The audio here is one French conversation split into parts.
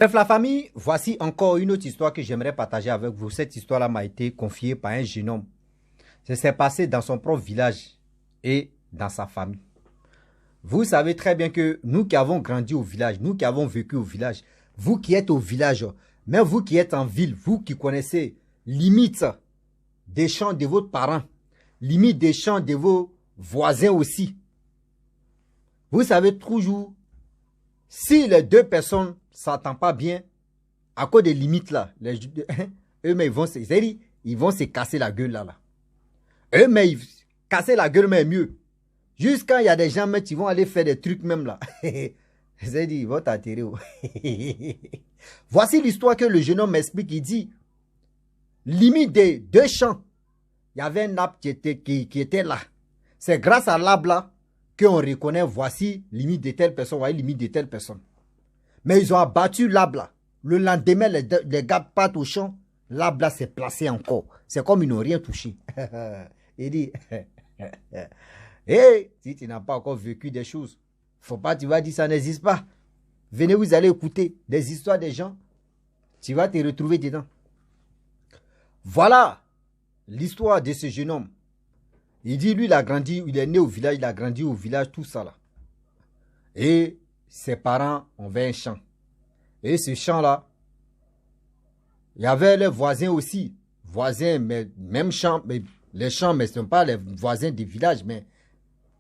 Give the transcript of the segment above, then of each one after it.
Bref, la famille, voici encore une autre histoire que j'aimerais partager avec vous. Cette histoire-là m'a été confiée par un jeune homme. Ça s'est passé dans son propre village et dans sa famille. Vous savez très bien que nous qui avons grandi au village, nous qui avons vécu au village, vous qui êtes au village, même vous qui êtes en ville, vous qui connaissez limite des champs de vos parents, limite des champs de vos voisins aussi. Vous savez toujours, si les deux personnes ne s'entendent pas bien, à cause des limites là, eux-mêmes ils vont se casser la gueule là. Eux-mêmes, casser la gueule mais mieux. Jusqu'à il y a des gens mais qui vont aller faire des trucs même là. J'ai dit, ils vont t'attirer. Voici l'histoire que le jeune homme m'explique. Il dit, limite des deux champs, il y avait un arbre qui était là. C'est grâce à l'arbre là qu'on reconnaît, voici limite de telle personne, voici limite de telle personne. Mais ils ont abattu l'arbre là. Le lendemain, les gars partent au champ, l'arbre là s'est placé encore. C'est comme ils n'ont rien touché. Il dit, hey, si tu n'as pas encore vécu des choses, faut pas, tu vas dire ça n'existe pas. Venez, vous allez écouter des histoires des gens, tu vas te retrouver dedans. Voilà l'histoire de ce jeune homme. Il dit, lui, il a grandi, il est né au village, il a grandi au village, tout ça là. Et ses parents avaient un champ. Et ce champ-là, il y avait les voisins aussi. Voisins, mais même champ, mais les champs, mais ce ne sont pas les voisins du village, mais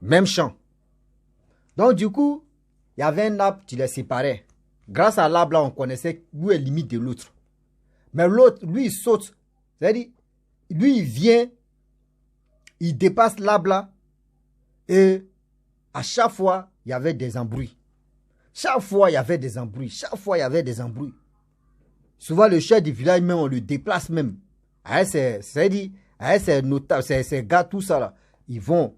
même champ. Donc, du coup, il y avait un arbre qui les séparait. Grâce à l'arbre, là, on connaissait où est la limite de l'autre. Mais l'autre, lui, il saute. C'est-à-dire, lui, il vient, il dépasse l'arbre là. Et à chaque fois, il y avait des embrouilles. Chaque fois, il y avait des embrouilles. Chaque fois, il y avait des embrouilles. Souvent, le chef du village, même, on le déplace même. C'est-à-dire, ces gars, tout ça là, ils vont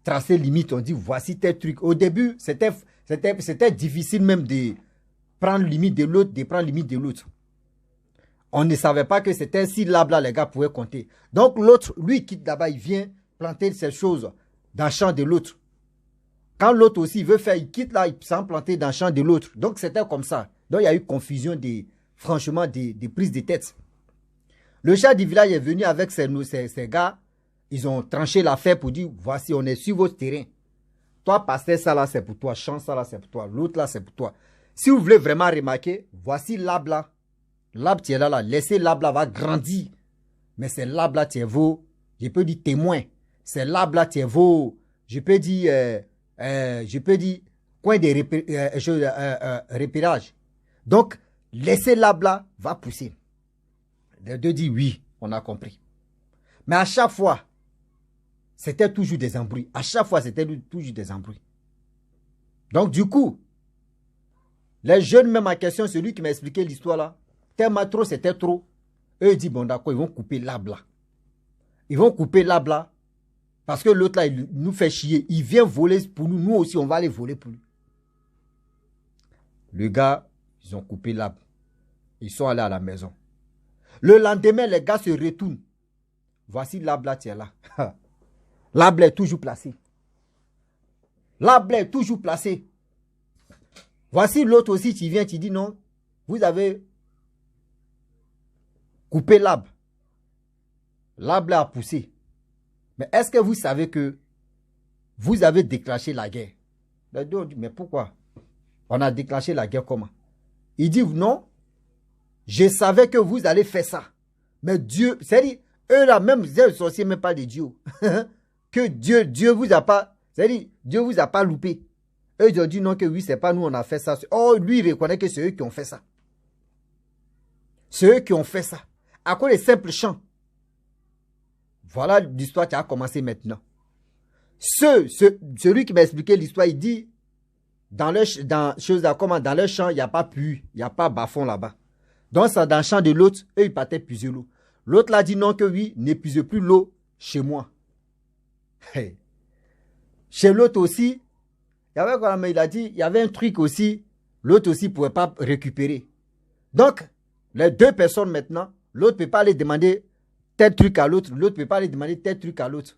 tracer limite. On dit, voici tel truc. Au début, c'était difficile même de prendre limite de l'autre, de prendre limite de l'autre. On ne savait pas que c'était si l'arbre là, les gars pouvaient compter. Donc, l'autre, lui, il quitte là-bas, il vient planter ces choses dans le champ de l'autre. Quand l'autre aussi veut faire, il quitte là, il s'en planter dans le champ de l'autre. Donc, c'était comme ça. Donc, il y a eu confusion, franchement, des prises de tête. Le chef du village est venu avec ces gars. Ils ont tranché l'affaire pour dire, voici, on est sur votre terrain. Toi, pasteur, ça là, c'est pour toi. Champ, ça là, c'est pour toi. L'autre là, c'est pour toi. Si vous voulez vraiment remarquer, voici l'arbre là. L'arbre qui est là, laissez l'arbre là, va grandir. Mais c'est l'arbre là qui est vos, je peux dire témoin. C'est l'arbre là qui est vos, je peux dire coin de repérage. Donc, laissez l'arbre là, va pousser. Les deux disent oui, on a compris. Mais à chaque fois, c'était toujours des embrouilles. À chaque fois, c'était toujours des embrouilles. Donc, du coup, les jeunes, même en question, celui qui m'a expliqué l'histoire là, tellement trop, c'était trop. Eux, ils disent, bon, d'accord, ils vont couper l'arbre là. Ils vont couper l'arbre là. Parce que l'autre là, il nous fait chier. Il vient voler pour nous. Nous aussi, on va aller voler pour lui. Le gars, ils ont coupé l'arbre. Ils sont allés à la maison. Le lendemain, les gars se retournent. Voici l'arbre là, tiens là. L'arbre est toujours placé. L'arbre est toujours placé. Voici l'autre aussi qui vient, qui dit non, vous avez coupé l'arbre. L'arbre a poussé. Mais est-ce que vous savez que vous avez déclenché la guerre? Les deux ont dit, mais pourquoi? On a déclenché la guerre comment? Il dit, non, je savais que vous allez faire ça. Mais Dieu, c'est-à-dire, eux là, même les sorciers, même pas de Dieu. Que Dieu vous a pas, c'est-à-dire, Dieu vous a pas loupé. Eux, ils ont dit non, que oui, c'est pas nous, on a fait ça. Oh, lui, il reconnaît que c'est eux qui ont fait ça. C'est eux qui ont fait ça. À cause des simples chants. Voilà l'histoire qui a commencé maintenant. Celui qui m'a expliqué l'histoire, il dit, dans le champ, il n'y a pas puits, il n'y a pas bas-fond là-bas. Donc, ça, dans le champ de l'autre, eux, ils partaient puiser l'eau. L'autre l'a dit non, que oui, n'épuisez plus l'eau chez moi. Hey. Chez l'autre aussi, il a dit, il y avait un truc aussi, l'autre aussi ne pouvait pas récupérer. Donc, les deux personnes maintenant, l'autre ne peut pas aller demander tel truc à l'autre, l'autre ne peut pas aller demander tel truc à l'autre.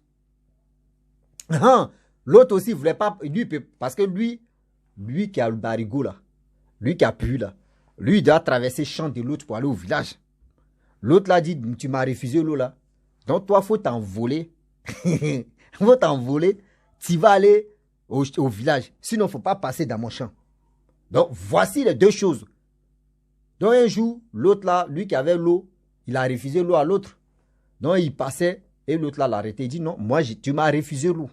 L'autre aussi ne voulait pas, lui, parce que lui qui a le barigot là, lui qui a pu là, Lui, il doit traverser le champ de l'autre pour aller au village. L'autre l'a dit, tu m'as refusé l'eau là. Donc toi, il faut t'envoler. Il faut t'envoler. Tu vas aller au village. Sinon, il ne faut pas passer dans mon champ. Donc, voici les deux choses. Donc, un jour, l'autre là, lui qui avait l'eau, il a refusé l'eau à l'autre. Donc, il passait et l'autre là l'a arrêté. Il dit, non, moi, tu m'as refusé l'eau.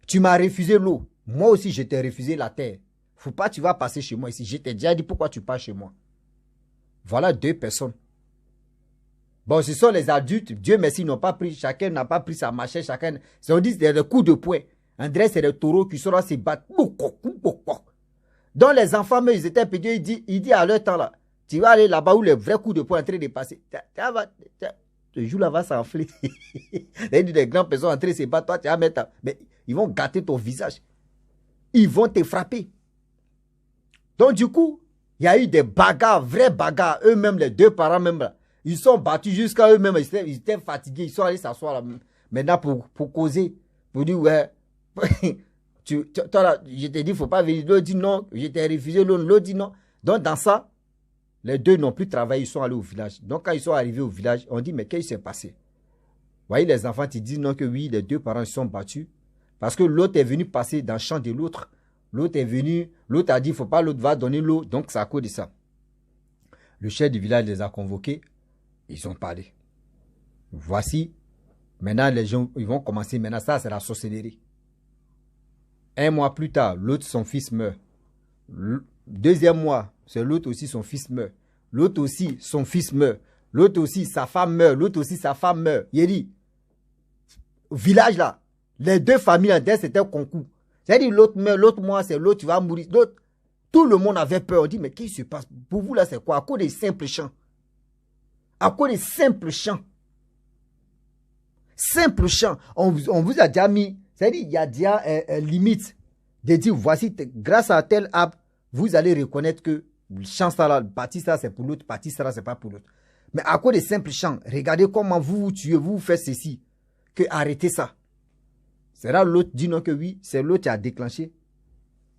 Tu m'as refusé l'eau. Moi aussi, je t'ai refusé la terre. Faut pas, tu vas passer chez moi ici. Je t'ai déjà dit pourquoi tu pars chez moi. Voilà deux personnes. Bon, ce sont les adultes. Dieu merci, ils n'ont pas pris. Chacun n'a pas pris sa machette. Chacun. On dit c'est des coups de poing. André, c'est des taureaux qui sont là se battre. Donc, les enfants, mais ils étaient petits. Il dit à leur temps là, tu vas aller là-bas où les vrais coups de poing sont en train de passer. Le jour là va s'enfler. Des grandes personnes en train de se battre. Toi, tu vas mettre. Mais ils vont gâter ton visage. Ils vont te frapper. Donc, du coup, il y a eu des bagarres, vraies bagarres. Eux-mêmes, les deux parents, même là, ils sont battus jusqu'à eux-mêmes. Ils étaient fatigués. Ils sont allés s'asseoir là. Maintenant, pour causer. Pour dire, ouais. Toi, là, je t'ai dit, il ne faut pas venir. L'autre dit non. Je t'ai refusé. L'autre dit non. Donc, dans ça, les deux n'ont plus travaillé. Ils sont allés au village. Donc, quand ils sont arrivés au village, on dit, mais qu'est-ce qui s'est passé? Vous voyez, les enfants, ils disent non, que oui, les deux parents se sont battus. Parce que l'autre est venu passer dans le champ de l'autre. L'autre est venu, l'autre a dit, il ne faut pas, l'autre va donner l'eau. Donc, c'est à cause de ça. Le chef du village les a convoqués. Ils ont parlé. Voici. Maintenant, les gens, ils vont commencer. Maintenant, ça, c'est la sorcellerie. Un mois plus tard, l'autre, son fils meurt. Deuxième mois, c'est l'autre aussi, son fils meurt. L'autre aussi, son fils meurt. L'autre aussi, sa femme meurt. L'autre aussi, sa femme meurt. Il dit, au village là, les deux familles, c'était un concours. C'est-à-dire, l'autre meurt, l'autre mois, c'est l'autre, tu vas mourir. Tout le monde avait peur. On dit, mais qu'est-ce qui se passe? Pour vous, là, c'est quoi? À cause des simples chants. À cause des simples chants. Simples chants. On vous a déjà mis, c'est-à-dire, il y a déjà une limite de dire, voici, grâce à tel arbre, vous allez reconnaître que le chant, ça, là, le parti, ça, c'est pour l'autre, parti, ça, c'est pas pour l'autre. Mais à cause des simples chants, regardez comment vous tuez, vous faites ceci, que arrêtez ça. C'est là l'autre dit non que oui, c'est l'autre qui a déclenché.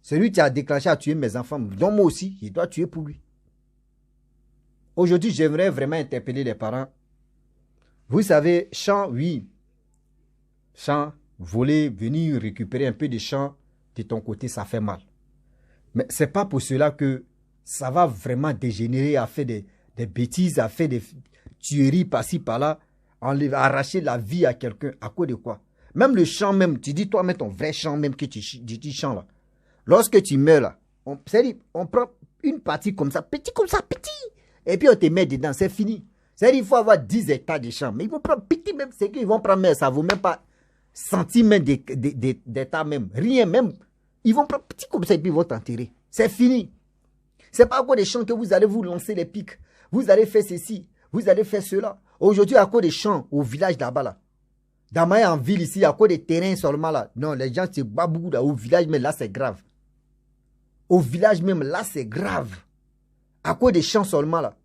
C'est lui qui a déclenché à tuer mes enfants. Donc moi aussi, je dois tuer pour lui. Aujourd'hui, j'aimerais vraiment interpeller les parents. Vous savez, champ, oui. Champ, voler, venir récupérer un peu de champ de ton côté, ça fait mal. Mais ce n'est pas pour cela que ça va vraiment dégénérer à faire des bêtises, à faire des tueries par-ci, par-là, arracher la vie à quelqu'un. À cause de quoi? Même le champ même, tu dis toi-même ton vrai champ même que tu chants là. Lorsque tu meurs là, on prend une partie comme ça, petit, et puis on te met dedans, c'est fini. C'est-à-dire il faut avoir 10 hectares de champ. Mais ils vont prendre petit même, c'est qu'ils vont prendre, mais ça ne vaut même pas centimètres d'hectares même, rien même. Ils vont prendre petit comme ça et puis ils vont t'enterrer. C'est fini. Ce n'est pas à cause des champs que vous allez vous lancer les pics. Vous allez faire ceci, vous allez faire cela. Aujourd'hui, à cause des champs au village là-bas là. Dans en ville ici, à cause des terrains seulement là. Non, les gens se battent beaucoup là. Au village, mais là, c'est grave. Au village même, là, c'est grave. À cause des champs seulement là.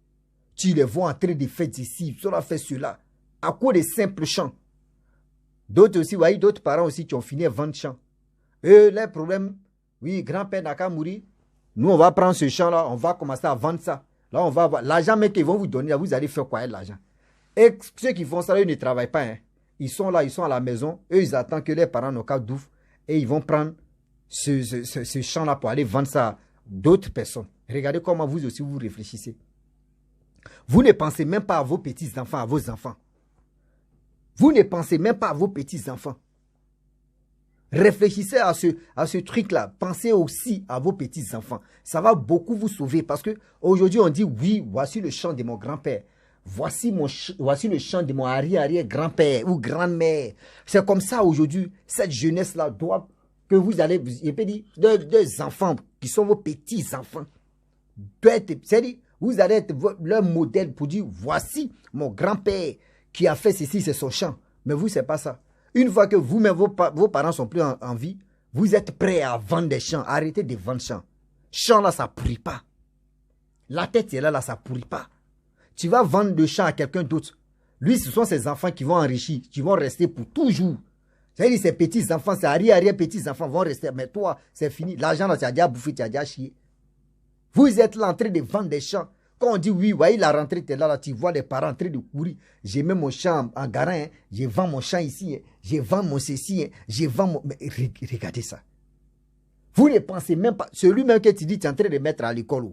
Tu les vois en train de faire ici, ils ont fait cela. À cause des simples champs. D'autres aussi, voyez, d'autres parents aussi qui ont fini à vendre champs. Eux, les problèmes, oui, grand-père n'a qu'à mourir. Nous, on va prendre ce champ-là, on va commencer à vendre ça. Là, on va avoir l'argent même qu'ils vont vous donner, là, vous allez faire quoi avec l'argent? Et ceux qui font ça, eux ne travaillent pas, hein. Ils sont là, ils sont à la maison. Eux, ils attendent que les parents n'ont qu'à d'ouf. Et ils vont prendre ce champ-là pour aller vendre ça à d'autres personnes. Regardez comment vous aussi, vous réfléchissez. Vous ne pensez même pas à vos petits-enfants, à vos enfants. Vous ne pensez même pas à vos petits-enfants. Réfléchissez à ce truc-là. Pensez aussi à vos petits-enfants. Ça va beaucoup vous sauver parce que aujourd'hui on dit, oui, voici le champ de mon grand-père. Voici le chant de mon arrière-grand-père ou grand-mère. C'est comme ça aujourd'hui, cette jeunesse-là doit que vous allez, je peux dire, deux enfants qui sont vos petits-enfants. C'est-à-dire, vous allez être leur modèle pour dire, voici mon grand-père qui a fait ceci, c'est son chant. Mais vous, c'est pas ça. Une fois que vous-même, vos parents sont plus en vie, vous êtes prêts à vendre des champs. Arrêtez de vendre champs. Champ là, ça ne pourrit pas. La tête est là, ça ne pourrit pas. Tu vas vendre le champ à quelqu'un d'autre. Lui, ce sont ses enfants qui vont enrichir, qui vont rester pour toujours. C'est-à-dire ses petits-enfants, ses arrière-petits-enfants vont rester. Mais toi, c'est fini. L'argent, là, tu as déjà bouffé, tu as déjà chié. Vous êtes là en train de vendre des champs. Quand on dit oui, voyez la rentrée, tu es là, tu vois les parents en train de courir. J'ai mis mon champ en garin, hein. Je vends mon champ ici, hein. Je vends mon ceci, hein. Je vends mon... Mais regardez ça. Vous ne pensez même pas. Celui-même que tu dis, tu es en train de mettre à l'école.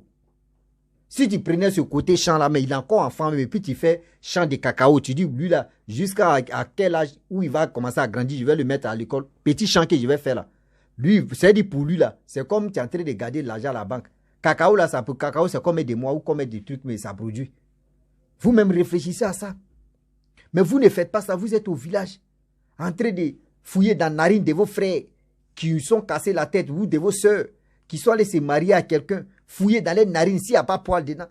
Si tu prenais ce côté champ là, mais il est encore enfant, et puis tu fais champ de cacao, tu dis, lui là, jusqu'à quel âge où il va commencer à grandir, je vais le mettre à l'école. Petit champ que je vais faire là. Lui, c'est dit pour lui là, c'est comme tu es en train de garder l'argent à la banque. Cacao là, ça peut, cacao c'est comme des mois ou comme des trucs, mais ça produit. Vous-même réfléchissez à ça. Mais vous ne faites pas ça, vous êtes au village, en train de fouiller dans la narine de vos frères qui sont cassés la tête, ou de vos soeurs, qui sont allés se marier à quelqu'un, fouiller dans les narines s'il n'y a pas poil dedans.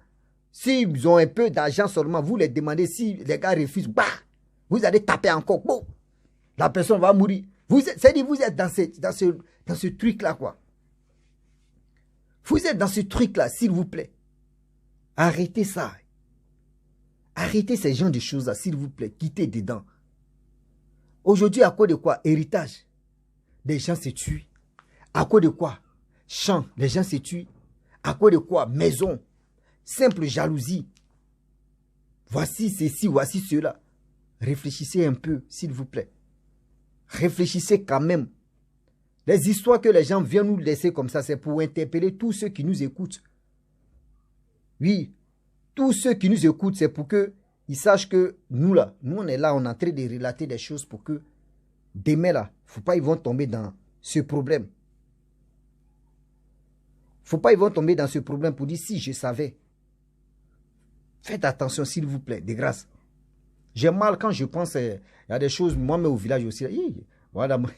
S'ils ont un peu d'argent seulement, vous les demandez, si les gars refusent, bah, vous allez taper encore, bon, la personne va mourir. C'est-à-dire vous êtes dans ce truc-là, quoi. Vous êtes dans ce truc-là, s'il vous plaît. Arrêtez ça. Arrêtez ces genres de choses-là, s'il vous plaît. Quittez dedans. Aujourd'hui, à cause de quoi? Héritage. Les gens se tuent. À cause de quoi? Champ. Les gens se tuent. À cause de quoi? Maison. Simple jalousie. Voici ceci, voici cela. Réfléchissez un peu, s'il vous plaît. Réfléchissez quand même. Les histoires que les gens viennent nous laisser comme ça, c'est pour interpeller tous ceux qui nous écoutent. Oui, tous ceux qui nous écoutent, c'est pour qu'ils sachent que nous là, nous on est là, on est en train de relater des choses pour que demain là, il ne faut pas qu'ils vont tomber dans ce problème. Il ne faut pas qu'ils vont tomber dans ce problème pour dire si je savais. Faites attention s'il vous plaît, de grâce. J'ai mal quand je pense, il y a des choses, moi mais au village aussi, voilà moi.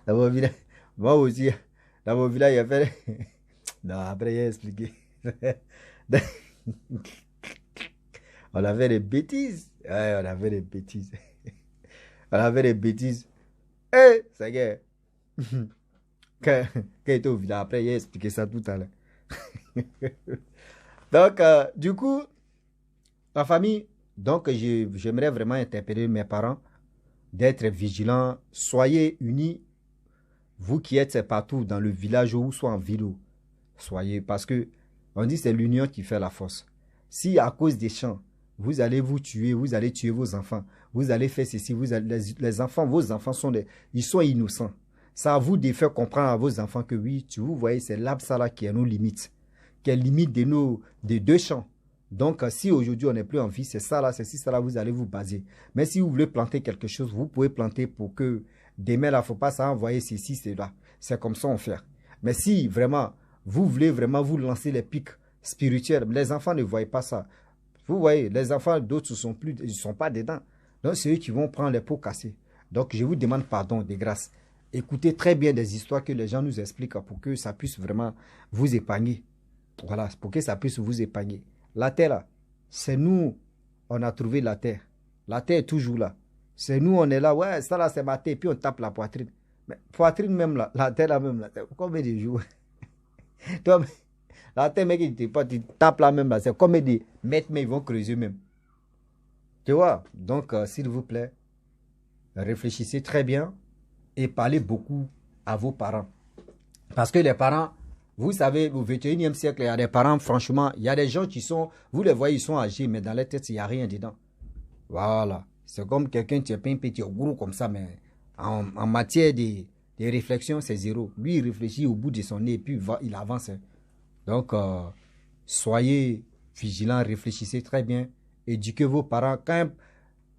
Dans mon village, moi aussi, dans mon village, il y avait... Non, après, il a expliqué. On avait des bêtises. Ouais, on avait des bêtises. On avait des bêtises. Eh, ça y est. Quand il était au village, après, il a expliqué ça tout à l'heure. Donc, du coup, ma famille, donc, j'aimerais vraiment interpeller mes parents d'être vigilants. Soyez unis. Vous qui êtes partout dans le village ou soit en ville, soyez, parce que on dit c'est l'union qui fait la force. Si à cause des champs, vous allez vous tuer, vous allez tuer vos enfants, vous allez faire ceci, vous allez, les enfants, vos enfants ils sont innocents. C'est à vous de faire comprendre à vos enfants que oui, vous voyez, c'est l'absala qui est nos limites, qui est limite des deux champs. Donc, si aujourd'hui on n'est plus en vie, c'est ça là, c'est si ça là, vous allez vous baser. Mais si vous voulez planter quelque chose, vous pouvez planter pour que demain là, il ne faut pas ça envoyer ceci, c'est là. C'est comme ça on fait. Mais si vraiment, vous voulez vraiment vous lancer les pics spirituels, les enfants ne voient pas ça. Vous voyez, les enfants d'autres ils ne sont pas dedans. Donc, c'est eux qui vont prendre les pots cassés. Donc, je vous demande pardon, de grâce. Écoutez très bien des histoires que les gens nous expliquent pour que ça puisse vraiment vous épargner. Voilà, pour que ça puisse vous épargner. La terre, là, c'est nous, on a trouvé la terre. La terre est toujours là. C'est nous, on est là, ouais, ça là, c'est ma terre, puis on tape la poitrine. Mais poitrine même, là, la terre là même, là, combien de jours? Toi, la terre, mec, tu tapes là même, là, c'est combien de mètres, mais ils vont creuser même. Tu vois? Donc, s'il vous plaît, réfléchissez très bien et parlez beaucoup à vos parents. Parce que les parents, vous savez, au 21e siècle, il y a des parents, franchement, il y a des gens qui sont, vous les voyez, ils sont âgés, mais dans leur tête, il n'y a rien dedans. Voilà. C'est comme quelqu'un qui est pas un petit gros comme ça, mais en matière de réflexion, c'est zéro. Lui, il réfléchit au bout de son nez, puis il avance. Donc, soyez vigilants, réfléchissez très bien, éduquez vos parents.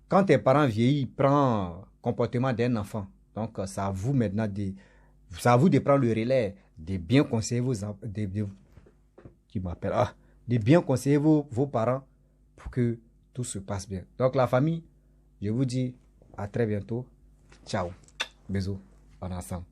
Quand tes parents vieillissent, ils prennent le comportement d'un enfant. Donc, c'est à vous maintenant c'est à vous de prendre le relais, de bien conseiller vos enfants, qui m'appelle, de bien conseiller vos parents pour que tout se passe bien. Donc, la famille, je vous dis à très bientôt. Ciao. Bisous. On est ensemble.